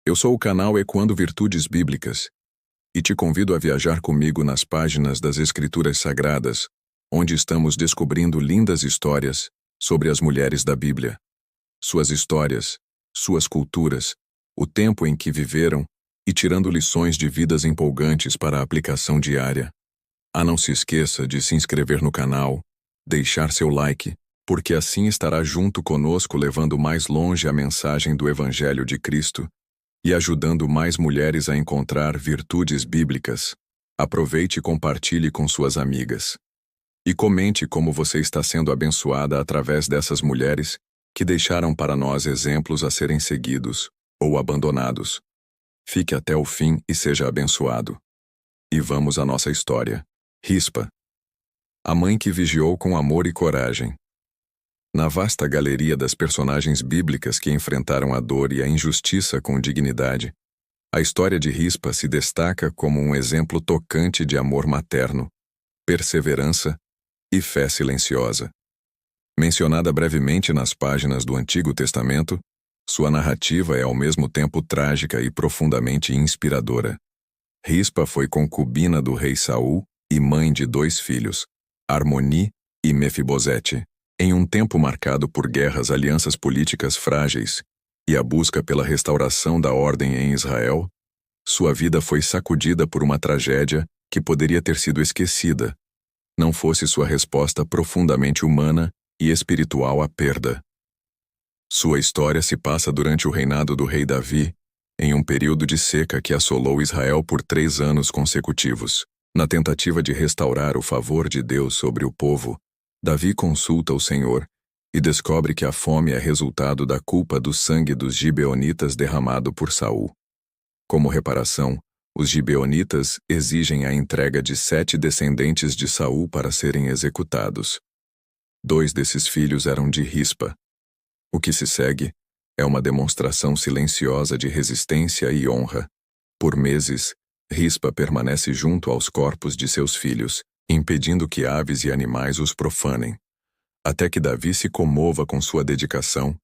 Eu sou o canal Ecoando Virtudes Bíblicas e te convido a viajar comigo nas páginas das Escrituras Sagradas, onde estamos descobrindo lindas histórias sobre as mulheres da Bíblia. Suas histórias, suas culturas, o tempo em que viveram e tirando lições de vidas empolgantes para a aplicação diária. Não se esqueça de se inscrever no canal, deixar seu like, porque assim estará junto conosco levando mais longe a mensagem do Evangelho de Cristo e ajudando mais mulheres a encontrar virtudes bíblicas. Aproveite e compartilhe com suas amigas. E comente como você está sendo abençoada através dessas mulheres que deixaram para nós exemplos a serem seguidos ou abandonados. Fique até o fim e seja abençoado. E vamos à nossa história. Rispa, a mãe que vigiou com amor e coragem. Na vasta galeria das personagens bíblicas que enfrentaram a dor e a injustiça com dignidade, a história de Rispa se destaca como um exemplo tocante de amor materno, perseverança e fé silenciosa. Mencionada brevemente nas páginas do Antigo Testamento, sua narrativa é ao mesmo tempo trágica e profundamente inspiradora. Rispa foi concubina do rei Saul e mãe de 2 filhos, Armoni e Mefibosete. Em um tempo marcado por guerras, alianças políticas frágeis e a busca pela restauração da ordem em Israel, sua vida foi sacudida por uma tragédia que poderia ter sido esquecida, não fosse sua resposta profundamente humana e espiritual à perda. Sua história se passa durante o reinado do rei Davi, em um período de seca que assolou Israel por 3 anos consecutivos. Na tentativa de restaurar o favor de Deus sobre o povo, Davi consulta o Senhor e descobre que a fome é resultado da culpa do sangue dos gibeonitas derramado por Saul. Como reparação, os gibeonitas exigem a entrega de 7 descendentes de Saul para serem executados. 2 desses filhos eram de Rispa. O que se segue é uma demonstração silenciosa de resistência e honra. Por meses, Rispa permanece junto aos corpos de seus filhos, impedindo que aves e animais os profanem, até que Davi se comova com sua dedicação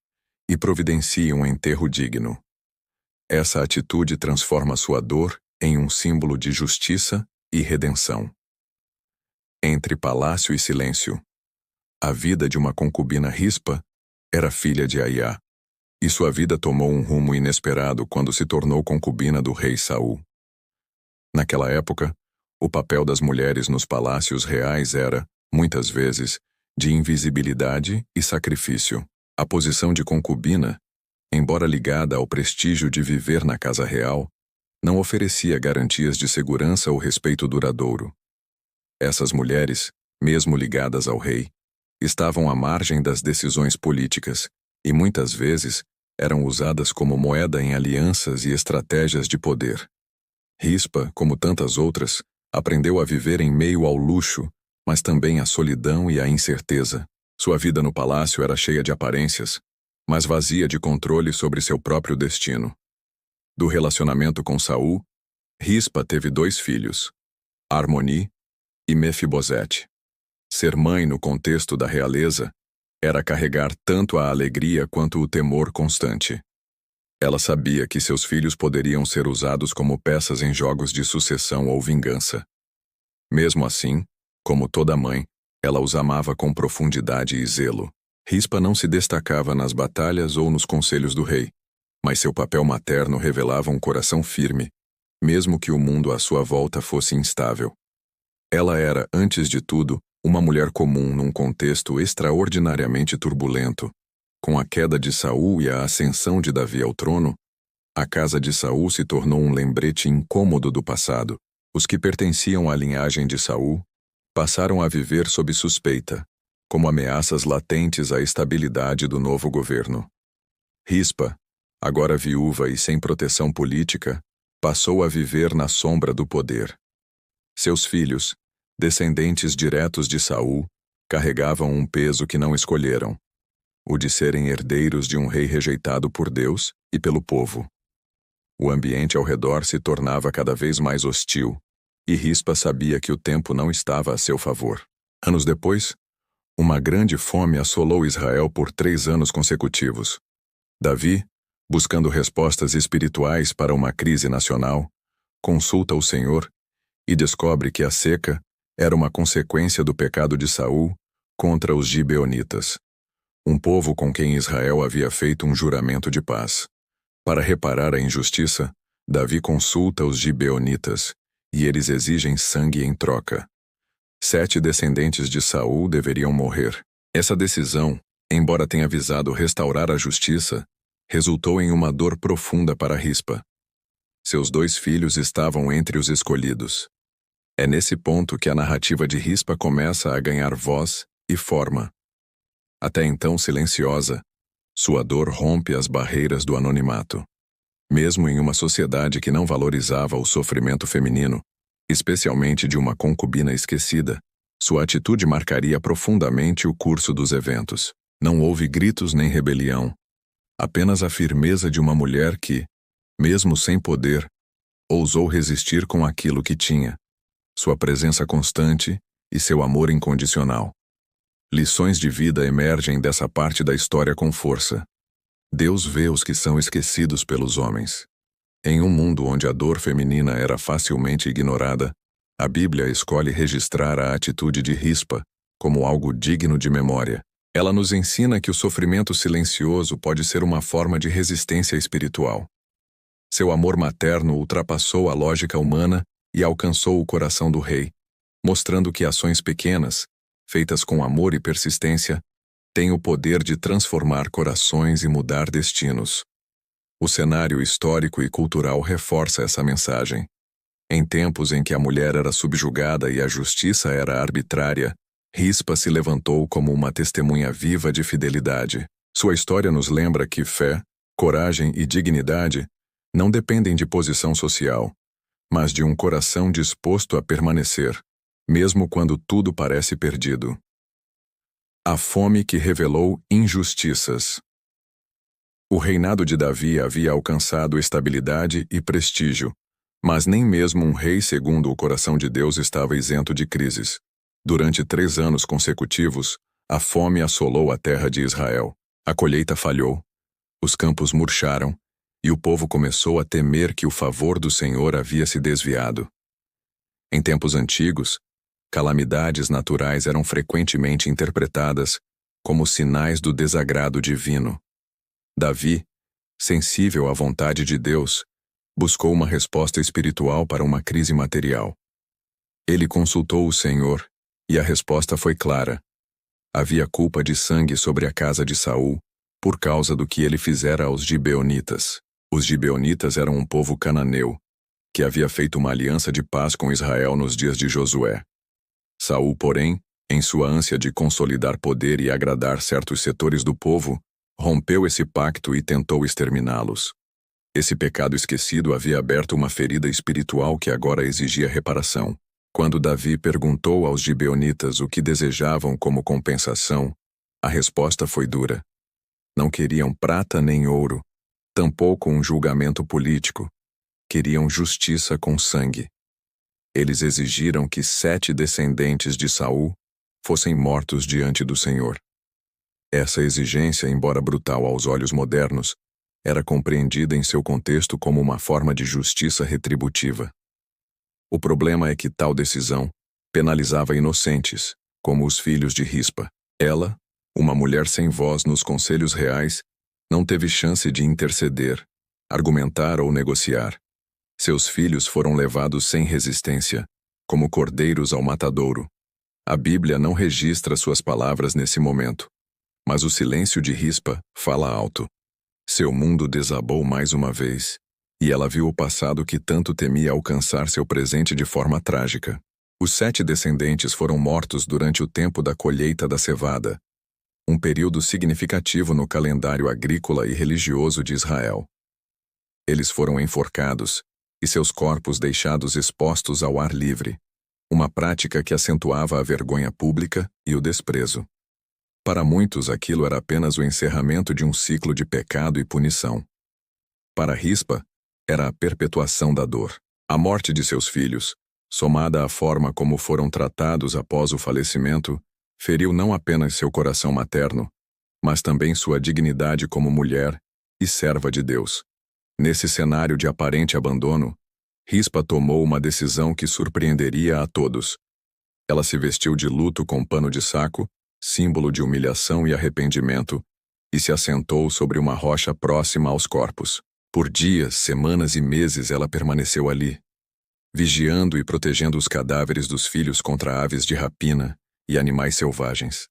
e providencie um enterro digno. Essa atitude transforma sua dor em um símbolo de justiça e redenção. Entre palácio e silêncio. A vida de uma concubina Rispa era filha de Aiá, e sua vida tomou um rumo inesperado quando se tornou concubina do rei Saul. Naquela época, o papel das mulheres nos palácios reais era, muitas vezes, de invisibilidade e sacrifício. A posição de concubina, embora ligada ao prestígio de viver na casa real, não oferecia garantias de segurança ou respeito duradouro. Essas mulheres, mesmo ligadas ao rei, estavam à margem das decisões políticas e muitas vezes eram usadas como moeda em alianças e estratégias de poder. Rispa, como tantas outras, aprendeu a viver em meio ao luxo, mas também à solidão e à incerteza. Sua vida no palácio era cheia de aparências, mas vazia de controle sobre seu próprio destino. Do relacionamento com Saul, Rispa teve 2 filhos, Armoni e Mefibosete. Ser mãe no contexto da realeza era carregar tanto a alegria quanto o temor constante. Ela sabia que seus filhos poderiam ser usados como peças em jogos de sucessão ou vingança. Mesmo assim, como toda mãe, ela os amava com profundidade e zelo. Rispa não se destacava nas batalhas ou nos conselhos do rei, mas seu papel materno revelava um coração firme, mesmo que o mundo à sua volta fosse instável. Ela era, antes de tudo, uma mulher comum num contexto extraordinariamente turbulento. Com a queda de Saul e a ascensão de Davi ao trono, a casa de Saul se tornou um lembrete incômodo do passado. Os que pertenciam à linhagem de Saul passaram a viver sob suspeita, como ameaças latentes à estabilidade do novo governo. Rispa, agora viúva e sem proteção política, passou a viver na sombra do poder. Seus filhos, descendentes diretos de Saul, carregavam um peso que não escolheram, o de serem herdeiros de um rei rejeitado por Deus e pelo povo. O ambiente ao redor se tornava cada vez mais hostil, e Rispa sabia que o tempo não estava a seu favor. Anos depois, uma grande fome assolou Israel por 3 anos consecutivos. Davi, Buscando respostas espirituais para uma crise nacional, consulta o Senhor e descobre que a seca era uma consequência do pecado de Saul contra os gibeonitas, um povo com quem Israel havia feito um juramento de paz. Para reparar a injustiça, Davi consulta os gibeonitas, e eles exigem sangue em troca. 7 descendentes de Saul deveriam morrer. Essa decisão, embora tenha visado restaurar a justiça, resultou em uma dor profunda para Rispa. Seus 2 filhos estavam entre os escolhidos. É nesse ponto que a narrativa de Rispa começa a ganhar voz e forma. Até então silenciosa, sua dor rompe as barreiras do anonimato. Mesmo em uma sociedade que não valorizava o sofrimento feminino, especialmente de uma concubina esquecida, sua atitude marcaria profundamente o curso dos eventos. Não houve gritos nem rebelião, apenas a firmeza de uma mulher que, mesmo sem poder, ousou resistir com aquilo que tinha, sua presença constante e seu amor incondicional. Lições de vida emergem dessa parte da história com força. Deus vê os que são esquecidos pelos homens. Em um mundo onde a dor feminina era facilmente ignorada, a Bíblia escolhe registrar a atitude de Rispa como algo digno de memória. Ela nos ensina que o sofrimento silencioso pode ser uma forma de resistência espiritual. Seu amor materno ultrapassou a lógica humana e alcançou o coração do rei, mostrando que ações pequenas, feitas com amor e persistência, têm o poder de transformar corações e mudar destinos. O cenário histórico e cultural reforça essa mensagem. Em tempos em que a mulher era subjugada e a justiça era arbitrária, Rispa se levantou como uma testemunha viva de fidelidade. Sua história nos lembra que fé, coragem e dignidade não dependem de posição social, mas de um coração disposto a permanecer, mesmo quando tudo parece perdido. A fome que revelou injustiças. O reinado de Davi havia alcançado estabilidade e prestígio, mas nem mesmo um rei segundo o coração de Deus estava isento de crises. Durante 3 anos consecutivos, a fome assolou a terra de Israel. A colheita falhou, os campos murcharam, e o povo começou a temer que o favor do Senhor havia se desviado. Em tempos antigos, calamidades naturais eram frequentemente interpretadas como sinais do desagrado divino. Davi, sensível à vontade de Deus, buscou uma resposta espiritual para uma crise material. Ele consultou o Senhor, e a resposta foi clara. Havia culpa de sangue sobre a casa de Saul, por causa do que ele fizera aos gibeonitas. Os gibeonitas eram um povo cananeu, que havia feito uma aliança de paz com Israel nos dias de Josué. Saul, porém, em sua ânsia de consolidar poder e agradar certos setores do povo, rompeu esse pacto e tentou exterminá-los. Esse pecado esquecido havia aberto uma ferida espiritual que agora exigia reparação. Quando Davi perguntou aos gibeonitas o que desejavam como compensação, a resposta foi dura. Não queriam prata nem ouro, tampouco um julgamento político. Queriam justiça com sangue. Eles exigiram que 7 descendentes de Saul fossem mortos diante do Senhor. Essa exigência, embora brutal aos olhos modernos, era compreendida em seu contexto como uma forma de justiça retributiva. O problema é que tal decisão penalizava inocentes, como os filhos de Rispa. Ela, uma mulher sem voz nos conselhos reais, não teve chance de interceder, argumentar ou negociar. Seus filhos foram levados sem resistência, como cordeiros ao matadouro. A Bíblia não registra suas palavras nesse momento, mas o silêncio de Rispa fala alto. Seu mundo desabou mais uma vez, e ela viu o passado que tanto temia alcançar seu presente de forma trágica. Os 7 descendentes foram mortos durante o tempo da colheita da cevada, um período significativo no calendário agrícola e religioso de Israel. Eles foram enforcados, e seus corpos deixados expostos ao ar livre, uma prática que acentuava a vergonha pública e o desprezo. Para muitos, aquilo era apenas o encerramento de um ciclo de pecado e punição. Para Rispa, era a perpetuação da dor. A morte de seus filhos, somada à forma como foram tratados após o falecimento, feriu não apenas seu coração materno, mas também sua dignidade como mulher e serva de Deus. Nesse cenário de aparente abandono, Rispa tomou uma decisão que surpreenderia a todos. Ela se vestiu de luto com pano de saco, símbolo de humilhação e arrependimento, e se assentou sobre uma rocha próxima aos corpos. Por dias, semanas e meses ela permaneceu ali, vigiando e protegendo os cadáveres dos filhos contra aves de rapina e animais selvagens.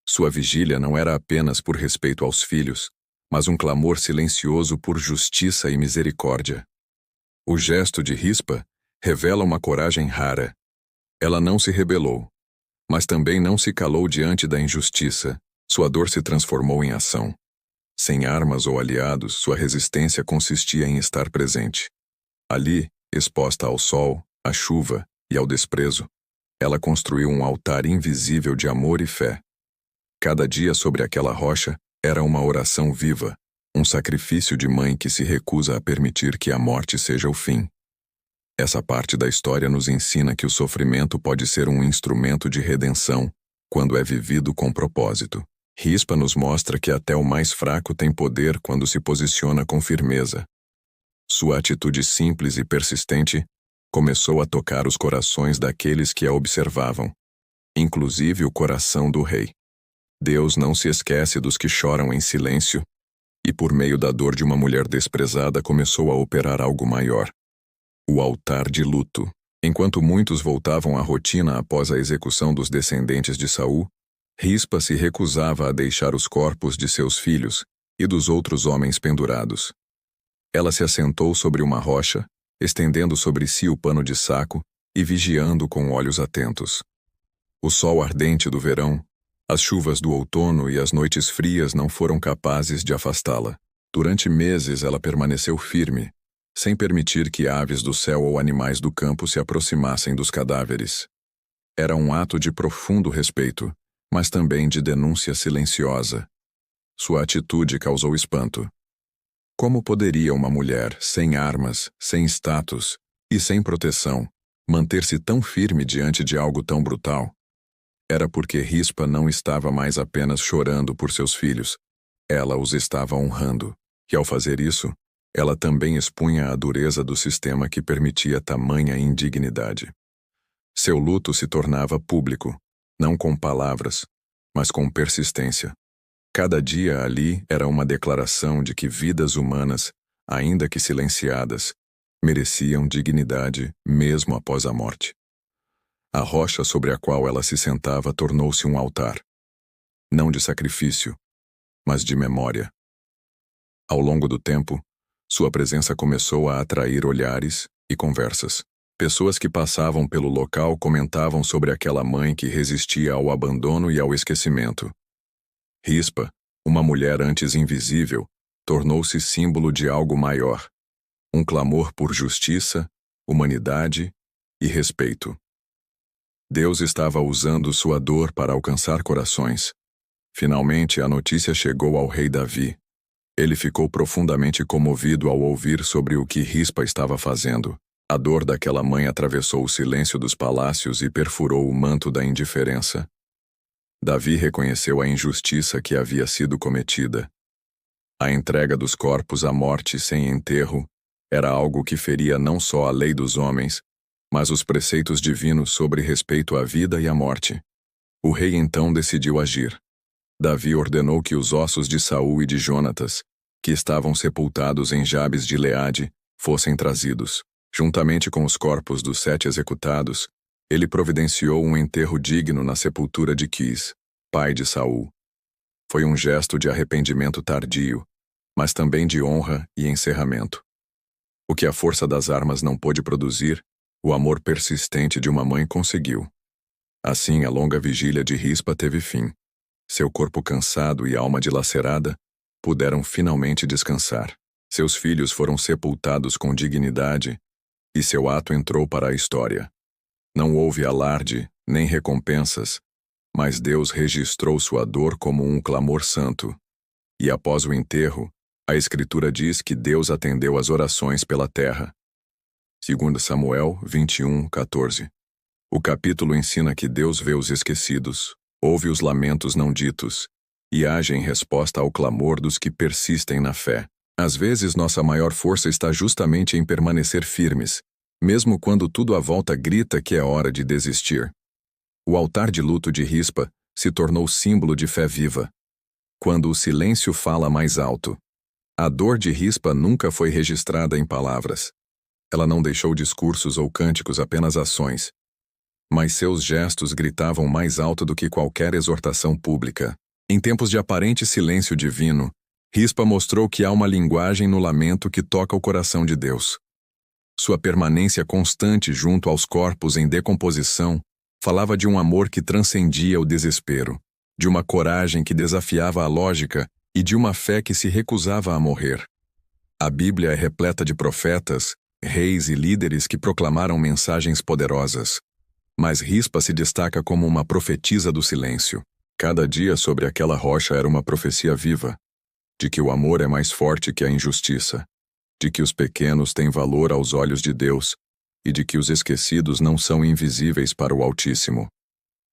Sua vigília não era apenas por respeito aos filhos, mas um clamor silencioso por justiça e misericórdia. O gesto de Rispa revela uma coragem rara. Ela não se rebelou, mas também não se calou diante da injustiça. Sua dor se transformou em ação. Sem armas ou aliados, sua resistência consistia em estar presente. Ali, exposta ao sol, à chuva e ao desprezo, ela construiu um altar invisível de amor e fé. Cada dia sobre aquela rocha era uma oração viva, um sacrifício de mãe que se recusa a permitir que a morte seja o fim. Essa parte da história nos ensina que o sofrimento pode ser um instrumento de redenção quando é vivido com propósito. Rispa nos mostra que até o mais fraco tem poder quando se posiciona com firmeza. Sua atitude simples e persistente começou a tocar os corações daqueles que a observavam, inclusive o coração do rei. Deus não se esquece dos que choram em silêncio, e por meio da dor de uma mulher desprezada começou a operar algo maior. O altar de luto. Enquanto muitos voltavam à rotina após a execução dos descendentes de Saul, Rispa se recusava a deixar os corpos de seus filhos e dos outros homens pendurados. Ela se assentou sobre uma rocha, estendendo sobre si o pano de saco e vigiando com olhos atentos. O sol ardente do verão, as chuvas do outono e as noites frias não foram capazes de afastá-la. Durante meses ela permaneceu firme, sem permitir que aves do céu ou animais do campo se aproximassem dos cadáveres. Era um ato de profundo respeito, mas também de denúncia silenciosa. Sua atitude causou espanto. Como poderia uma mulher, sem armas, sem status e sem proteção, manter-se tão firme diante de algo tão brutal? Era porque Rispa não estava mais apenas chorando por seus filhos, ela os estava honrando, e ao fazer isso, ela também expunha a dureza do sistema que permitia tamanha indignidade. Seu luto se tornava público, não com palavras, mas com persistência. Cada dia ali era uma declaração de que vidas humanas, ainda que silenciadas, mereciam dignidade mesmo após a morte. A rocha sobre a qual ela se sentava tornou-se um altar, não de sacrifício, mas de memória. Ao longo do tempo, sua presença começou a atrair olhares e conversas. Pessoas que passavam pelo local comentavam sobre aquela mãe que resistia ao abandono e ao esquecimento. Rispa, uma mulher antes invisível, tornou-se símbolo de algo maior, um clamor por justiça, humanidade e respeito. Deus estava usando sua dor para alcançar corações. Finalmente, a notícia chegou ao rei Davi. Ele ficou profundamente comovido ao ouvir sobre o que Rispa estava fazendo. A dor daquela mãe atravessou o silêncio dos palácios e perfurou o manto da indiferença. Davi reconheceu a injustiça que havia sido cometida. A entrega dos corpos à morte sem enterro era algo que feria não só a lei dos homens, mas os preceitos divinos sobre respeito à vida e à morte. O rei então decidiu agir. Davi ordenou que os ossos de Saul e de Jonatas, que estavam sepultados em Jabes de Leade, fossem trazidos. Juntamente com os corpos dos 7 executados, ele providenciou um enterro digno na sepultura de Quis, pai de Saul. Foi um gesto de arrependimento tardio, mas também de honra e encerramento. O que a força das armas não pôde produzir, o amor persistente de uma mãe conseguiu. Assim, a longa vigília de Rispa teve fim. Seu corpo cansado e alma dilacerada puderam finalmente descansar. Seus filhos foram sepultados com dignidade e seu ato entrou para a história. Não houve alarde, nem recompensas, mas Deus registrou sua dor como um clamor santo. E após o enterro, a Escritura diz que Deus atendeu às orações pela terra. 2 Samuel 21:14. O capítulo ensina que Deus vê os esquecidos, ouve os lamentos não ditos e age em resposta ao clamor dos que persistem na fé. Às vezes, nossa maior força está justamente em permanecer firmes, mesmo quando tudo à volta grita que é hora de desistir. O altar de luto de Rispa se tornou símbolo de fé viva. Quando o silêncio fala mais alto. A dor de Rispa nunca foi registrada em palavras. Ela não deixou discursos ou cânticos, apenas ações. Mas seus gestos gritavam mais alto do que qualquer exortação pública. Em tempos de aparente silêncio divino, Rispa mostrou que há uma linguagem no lamento que toca o coração de Deus. Sua permanência constante junto aos corpos em decomposição falava de um amor que transcendia o desespero, de uma coragem que desafiava a lógica e de uma fé que se recusava a morrer. A Bíblia é repleta de profetas, reis e líderes que proclamaram mensagens poderosas. Mas Rispa se destaca como uma profetisa do silêncio. Cada dia sobre aquela rocha era uma profecia viva, de que o amor é mais forte que a injustiça, de que os pequenos têm valor aos olhos de Deus e de que os esquecidos não são invisíveis para o Altíssimo.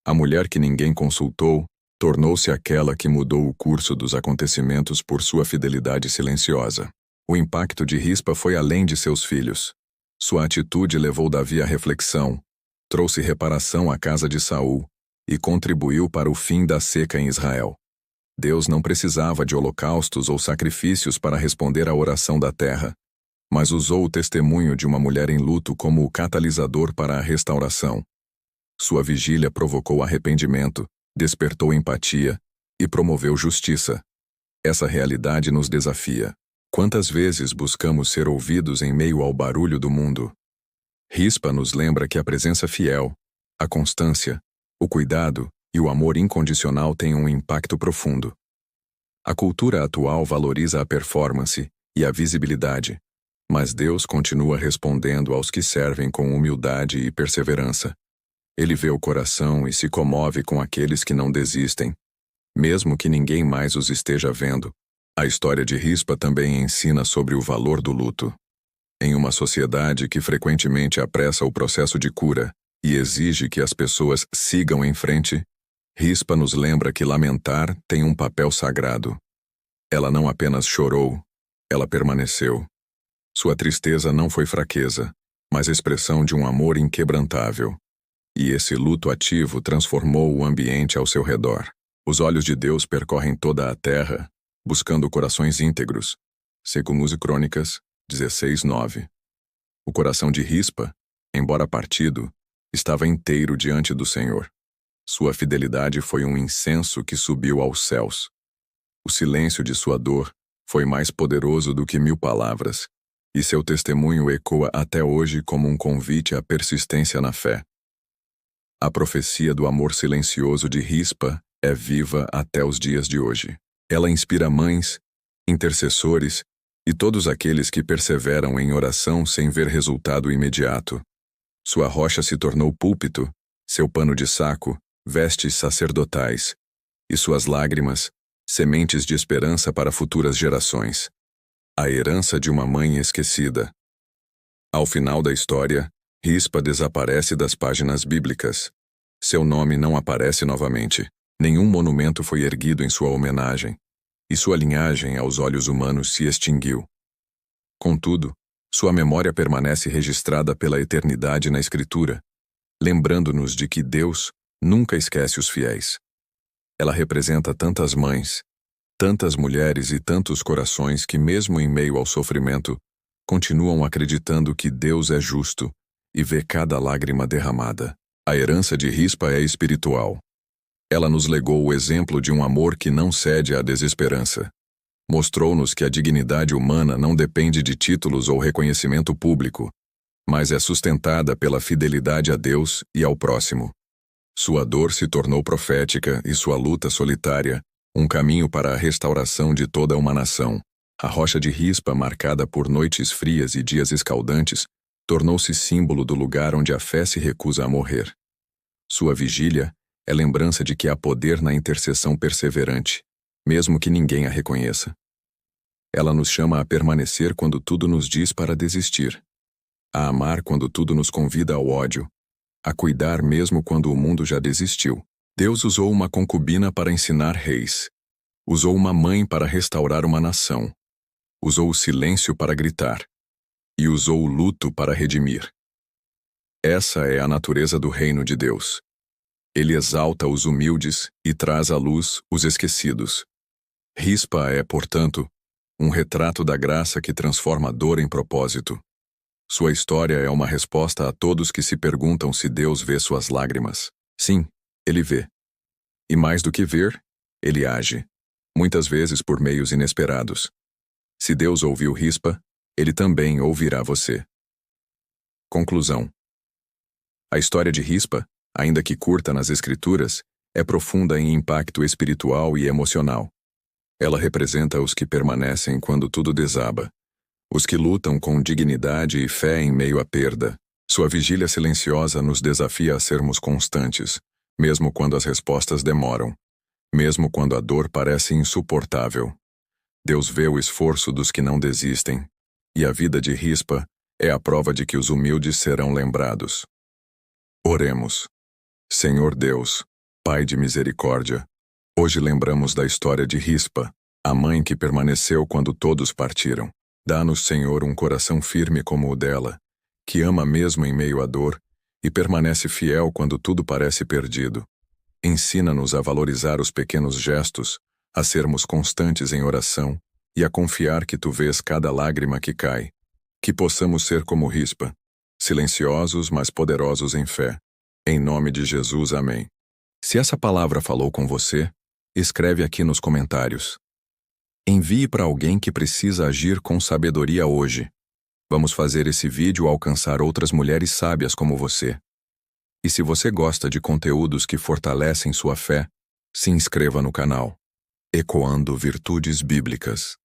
A mulher que ninguém consultou tornou-se aquela que mudou o curso dos acontecimentos por sua fidelidade silenciosa. O impacto de Rispa foi além de seus filhos. Sua atitude levou Davi à reflexão, trouxe reparação à casa de Saul e contribuiu para o fim da seca em Israel. Deus não precisava de holocaustos ou sacrifícios para responder à oração da terra, mas usou o testemunho de uma mulher em luto como o catalisador para a restauração. Sua vigília provocou arrependimento, despertou empatia e promoveu justiça. Essa realidade nos desafia. Quantas vezes buscamos ser ouvidos em meio ao barulho do mundo? Rispa nos lembra que a presença fiel, a constância, o cuidado e o amor incondicional têm um impacto profundo. A cultura atual valoriza a performance e a visibilidade, mas Deus continua respondendo aos que servem com humildade e perseverança. Ele vê o coração e se comove com aqueles que não desistem, mesmo que ninguém mais os esteja vendo. A história de Rispa também ensina sobre o valor do luto. Em uma sociedade que frequentemente apressa o processo de cura e exige que as pessoas sigam em frente, Rispa nos lembra que lamentar tem um papel sagrado. Ela não apenas chorou, ela permaneceu. Sua tristeza não foi fraqueza, mas expressão de um amor inquebrantável. E esse luto ativo transformou o ambiente ao seu redor. Os olhos de Deus percorrem toda a terra, buscando corações íntegros. Segundo Crônicas 16:9. O coração de Rispa, embora partido, estava inteiro diante do Senhor. Sua fidelidade foi um incenso que subiu aos céus. O silêncio de sua dor foi mais poderoso do que 1000 palavras, e seu testemunho ecoa até hoje como um convite à persistência na fé. A profecia do amor silencioso de Rispa é viva até os dias de hoje. Ela inspira mães, intercessores e todos aqueles que perseveram em oração sem ver resultado imediato. Sua rocha se tornou púlpito, seu pano de saco, vestes sacerdotais, e suas lágrimas, sementes de esperança para futuras gerações. A herança de uma mãe esquecida. Ao final da história, Rispa desaparece das páginas bíblicas. Seu nome não aparece novamente. Nenhum monumento foi erguido em sua homenagem, e sua linhagem aos olhos humanos se extinguiu. Contudo, sua memória permanece registrada pela eternidade na Escritura, lembrando-nos de que Deus nunca esquece os fiéis. Ela representa tantas mães, tantas mulheres e tantos corações que, mesmo em meio ao sofrimento, continuam acreditando que Deus é justo e vê cada lágrima derramada. A herança de Rispa é espiritual. Ela nos legou o exemplo de um amor que não cede à desesperança. Mostrou-nos que a dignidade humana não depende de títulos ou reconhecimento público, mas é sustentada pela fidelidade a Deus e ao próximo. Sua dor se tornou profética e sua luta solitária, um caminho para a restauração de toda uma nação. A rocha de Rispa, marcada por noites frias e dias escaldantes, tornou-se símbolo do lugar onde a fé se recusa a morrer. Sua vigília é lembrança de que há poder na intercessão perseverante, mesmo que ninguém a reconheça. Ela nos chama a permanecer quando tudo nos diz para desistir, a amar quando tudo nos convida ao ódio, a cuidar mesmo quando o mundo já desistiu. Deus usou uma concubina para ensinar reis, Usou uma mãe para restaurar uma nação. Usou o silêncio para gritar. E usou o luto para redimir. Essa é a natureza do reino de Deus. Ele exalta os humildes e traz à luz os esquecidos. Rispa é, portanto, um retrato da graça que transforma a dor em propósito. Sua história é uma resposta a todos que se perguntam se Deus vê suas lágrimas. Sim, Ele vê. E mais do que ver, Ele age, muitas vezes por meios inesperados. Se Deus ouviu Rispa, Ele também ouvirá você. Conclusão. A história de Rispa, ainda que curta nas Escrituras, é profunda em impacto espiritual e emocional. Ela representa os que permanecem quando tudo desaba, os que lutam com dignidade e fé em meio à perda. Sua vigília silenciosa nos desafia a sermos constantes, mesmo quando as respostas demoram, mesmo quando a dor parece insuportável. Deus vê o esforço dos que não desistem, e a vida de Rispa é a prova de que os humildes serão lembrados. Oremos. Senhor Deus, Pai de misericórdia, hoje lembramos da história de Rispa, a mãe que permaneceu quando todos partiram. Dá-nos, Senhor, um coração firme como o dela, que ama mesmo em meio à dor e permanece fiel quando tudo parece perdido. Ensina-nos a valorizar os pequenos gestos, a sermos constantes em oração e a confiar que Tu vês cada lágrima que cai. Que possamos ser como Rispa, silenciosos, mas poderosos em fé. Em nome de Jesus, amém. Se essa palavra falou com você, escreve aqui nos comentários. Envie para alguém que precisa agir com sabedoria hoje. Vamos fazer esse vídeo alcançar outras mulheres sábias como você. E se você gosta de conteúdos que fortalecem sua fé, se inscreva no canal. Ecoando Virtudes Bíblicas.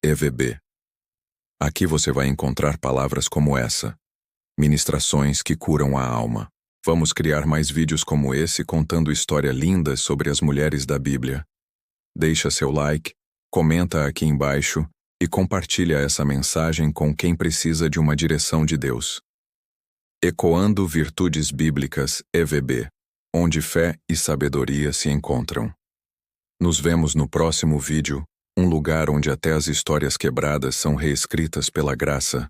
EVB. Aqui você vai encontrar palavras como essa. Ministrações que curam a alma. Vamos criar mais vídeos como esse contando histórias lindas sobre as mulheres da Bíblia. Deixa seu like, comenta aqui embaixo e compartilha essa mensagem com quem precisa de uma direção de Deus. Ecoando Virtudes Bíblicas EVB, onde fé e sabedoria se encontram. Nos vemos no próximo vídeo, um lugar onde até as histórias quebradas são reescritas pela graça.